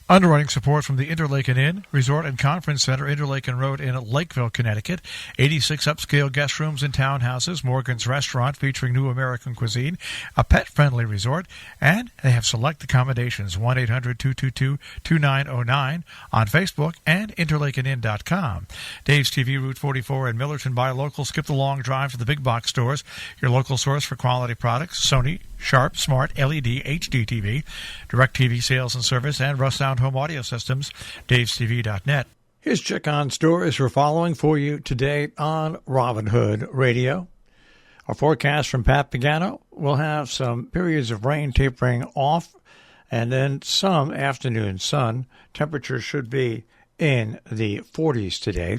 Underwriting support from the Interlaken Inn, Resort and Conference Center, Interlaken Road in Lakeville, Connecticut. 86 upscale guest rooms and townhouses, Morgan's Restaurant featuring new American cuisine, a pet-friendly resort, and they have select accommodations. 1-800-222-2909 on Facebook and interlakeninn.com. Dave's TV, Route 44 in Millerton. Buy local. Skip the long drive to the big box stores. Your local source for quality products. Sony, Sharp, Smart, LED, HD TV, DirecTV sales and service, and Russ Sound Home Audio Systems, davestv.net. His check-on stories we're following for you today on Robin Hood Radio. Our forecast from Pat Pagano will have some periods of rain tapering off and then some afternoon sun. Temperatures should be in the 40s today.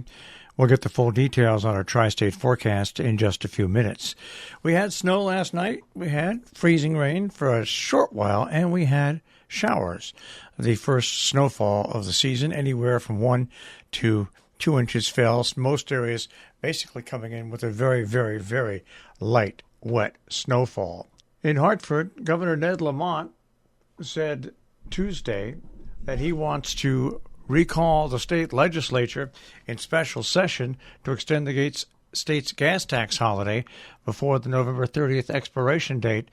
We'll get the full details on our tri-state forecast in just a few minutes. We had snow last night. We had freezing rain for a short while, and we had showers. The first snowfall of the season, anywhere from 1 to 2 inches fell. Most areas basically coming in with a very, very, very light, wet snowfall. In Hartford, Governor Ned Lamont said Tuesday that he wants to recall the state legislature in special session to extend the state's gas tax holiday before the November 30th expiration date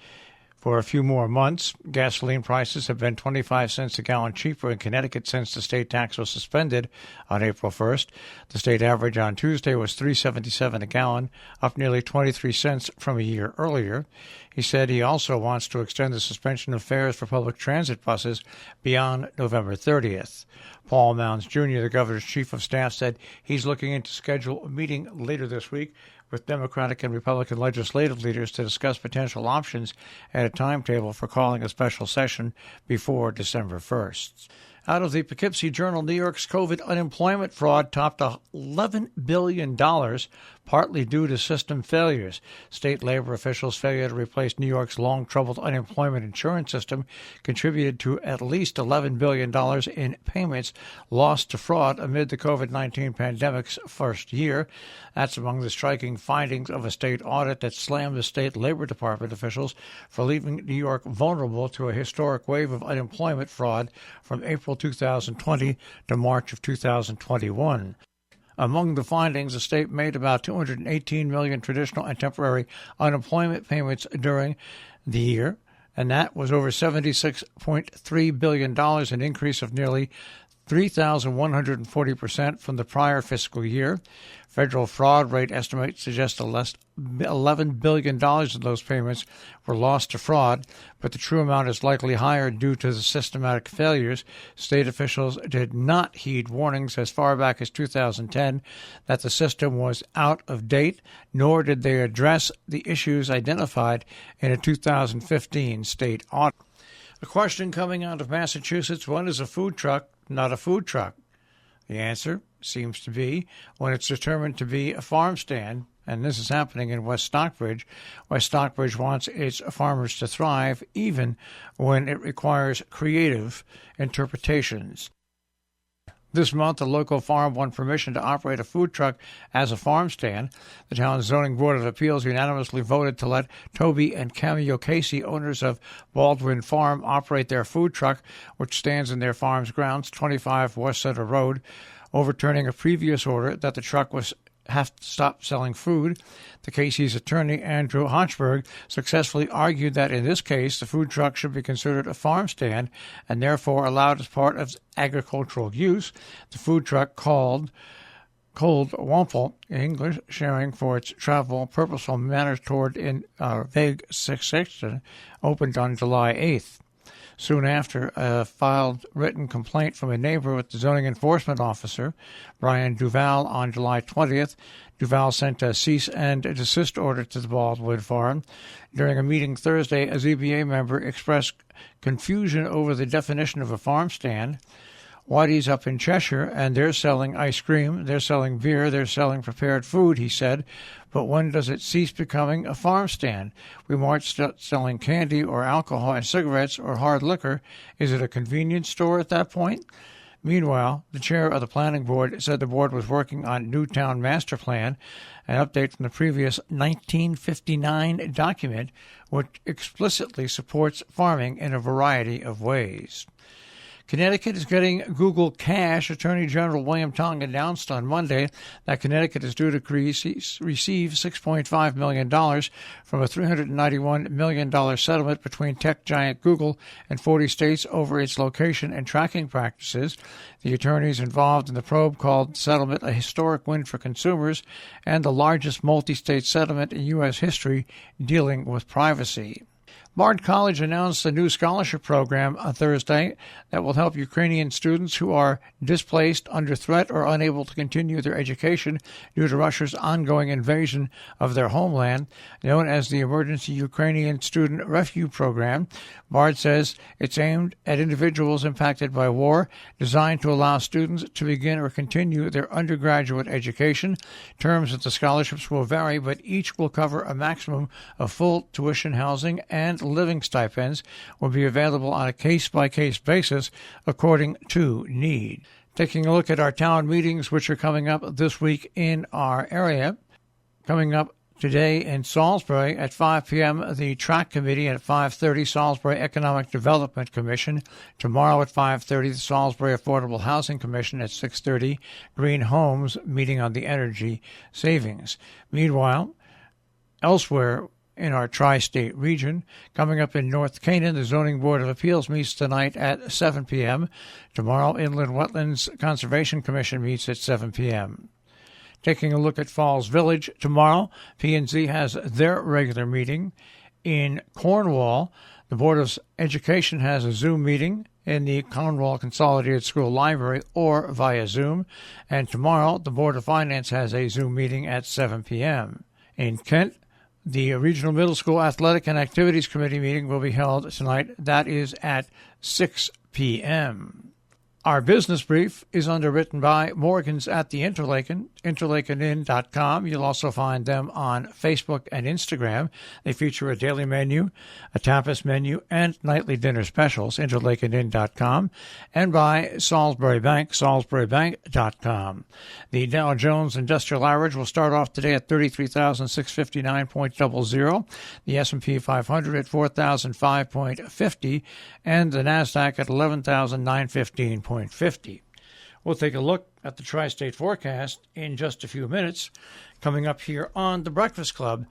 for a few more months. Gasoline prices have been 25 cents a gallon cheaper in Connecticut since the state tax was suspended on April 1st. The state average on Tuesday was $3.77 a gallon, up nearly 23 cents from a year earlier. He said he also wants to extend the suspension of fares for public transit buses beyond November 30th. Paul Mounds Jr., the governor's chief of staff, said he's looking into schedule a meeting later this week with Democratic and Republican legislative leaders to discuss potential options and a timetable for calling a special session before December 1st. Out of the Poughkeepsie Journal, New York's COVID unemployment fraud topped $11 billion, partly due to system failures. State labor officials' failure to replace New York's long-troubled unemployment insurance system contributed to at least $11 billion in payments lost to fraud amid the COVID-19 pandemic's first year. That's among the striking findings of a state audit that slammed the state labor department officials for leaving New York vulnerable to a historic wave of unemployment fraud from April 2020 to March of 2021. Among the findings, the state made about $218 million traditional and temporary unemployment payments during the year, and that was over $76.3 billion, an increase of nearly 3,140% from the prior fiscal year. Federal fraud rate estimates suggest $11 billion of those payments were lost to fraud, but the true amount is likely higher due to the systematic failures. State officials did not heed warnings as far back as 2010 that the system was out of date, nor did they address the issues identified in a 2015 state audit. A question coming out of Massachusetts: when is a food truck not a food truck? The answer seems to be when it's determined to be a farm stand, and this is happening in West Stockbridge. West Stockbridge wants its farmers to thrive even when it requires creative interpretations. This month, the local farm won permission to operate a food truck as a farm stand. The town's zoning board of appeals unanimously voted to let Toby and Cameo Casey, owners of Baldwin Farm, operate their food truck, which stands in their farm's grounds, 25 West Center Road, overturning a previous order that the truck have to stop selling food. The Casey's attorney, Andrew Hochberg, successfully argued that in this case, the food truck should be considered a farm stand and therefore allowed as part of agricultural use. The food truck, called Cold Wample in English, sharing for its travel, purposeful manner toward in vague section, opened on July 8th. Soon after, a filed written complaint from a neighbor with the zoning enforcement officer, Brian Duval, on July 20th. Duval sent a cease and desist order to the Baldwin Farm. During a meeting Thursday, a ZBA member expressed confusion over the definition of a farm stand. Whdd-Breakfast up in Cheshire, and they're selling ice cream, they're selling beer, they're selling prepared food, he said. But when does it cease becoming a farm stand? We might start selling candy or alcohol and cigarettes or hard liquor. Is it a convenience store at that point? Meanwhile, the chair of the planning board said the board was working on Newtown Master Plan, an update from the previous 1959 document, which explicitly supports farming in a variety of ways. Connecticut is getting Google cash. Attorney General William Tong announced on Monday that Connecticut is due to receive $6.5 million from a $391 million settlement between tech giant Google and 40 states over its location and tracking practices. The attorneys involved in the probe called the settlement a historic win for consumers and the largest multi-state settlement in U.S. history dealing with privacy. Bard College announced a new scholarship program on Thursday that will help Ukrainian students who are displaced, under threat, or unable to continue their education due to Russia's ongoing invasion of their homeland, known as the Emergency Ukrainian Student Refuge Program. Bard says it's aimed at individuals impacted by war, designed to allow students to begin or continue their undergraduate education. Terms of the scholarships will vary, but each will cover a maximum of full tuition, housing, and living stipends will be available on a case-by-case basis according to need. Taking a look at our town meetings, which are coming up this week in our area. Coming up today in Salisbury at 5 p.m., the Track Committee, at 5:30, Salisbury Economic Development Commission. Tomorrow at 5:30, the Salisbury Affordable Housing Commission. At 6:30, Green Homes meeting on the energy savings. Meanwhile, elsewhere in our tri-state region, coming up in North Canaan, the Zoning Board of Appeals meets tonight at 7 p.m. Tomorrow, Inland Wetlands Conservation Commission meets at 7 p.m. Taking a look at Falls Village, tomorrow, P&Z has their regular meeting. In Cornwall, the Board of Education has a Zoom meeting in the Cornwall Consolidated School Library or via Zoom. And tomorrow, the Board of Finance has a Zoom meeting at 7 p.m. In Kent, the Regional Middle School Athletic and Activities Committee meeting will be held tonight. That is at 6 p.m. Our business brief is underwritten by Morgan's at the Interlaken, interlakenin.com. You'll also find them on Facebook and Instagram. They feature a daily menu, a tapas menu, and nightly dinner specials, interlakenin.com. And by Salisbury Bank, salisburybank.com. The Dow Jones Industrial Average will start off today at 33,659.00, the S&P 500 at 4,005.50, and the NASDAQ at 11,915.50. We'll take a look at the tri-state forecast in just a few minutes, coming up here on The Breakfast Club.